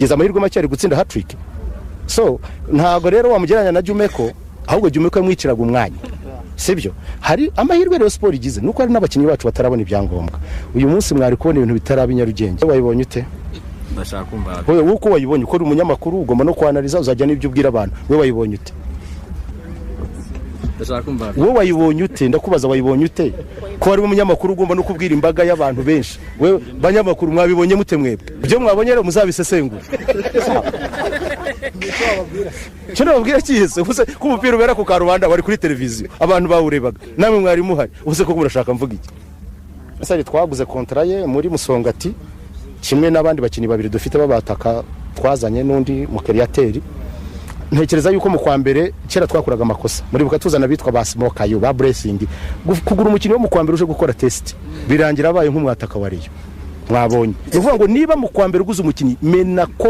geza amahirwe make ari gutsinda hat-trick. So ntago rero wamugeranya na Jumeko, ahubwo Jumeko yamwiciraga umwanya. Sibyo hari amahirwe rero sport igize nuko ari n'abakinyi bacu batarabona ibyangombwa. Uyu munsi mwari kubona ibintu bitarabi Nyarugenge. Wayibonye ute? Ndashaka kumva. Wowe uko wayibonye uko uri umunyamakuru ugomba no kwanaliza uzajya n'ibyo ubwira abantu. Wowe wayibonye ute? Ndashaka kumva. Wowe wayibonye ute? Ndakubaza wayibonye ute? Ko ari umunyamakuru ugomba no kubwira imbaga y'abantu benshi. Wewe banyamakuru mwabibonye mute mwebwe? Ibyo mwabonye rero muzabisesengura. Cyane babwira cyihese ubuse ko umupira ubera ku karubanda bari kuri televiziyo abantu bawurebaga namwe mwari muhari ubuse ko murashaka mvuga iki. Asari twaguze kontra ye muri Musongati kimwe n'abandi bakinyi babiri dufite babataka twazanye n'undi mu createur. Ntekereza yuko mu kwa mbere kera twakuraga amakosa muri bukatuzana bitwa ba Smoke ayo ba Blessing kugura umukinyi wo mu kwa mbere uje gukora test birangira abaye nk'umwataka wa Rayon mwabonye. Uvuga ngo niba mu kwa mbere uguze umukinyi mena ko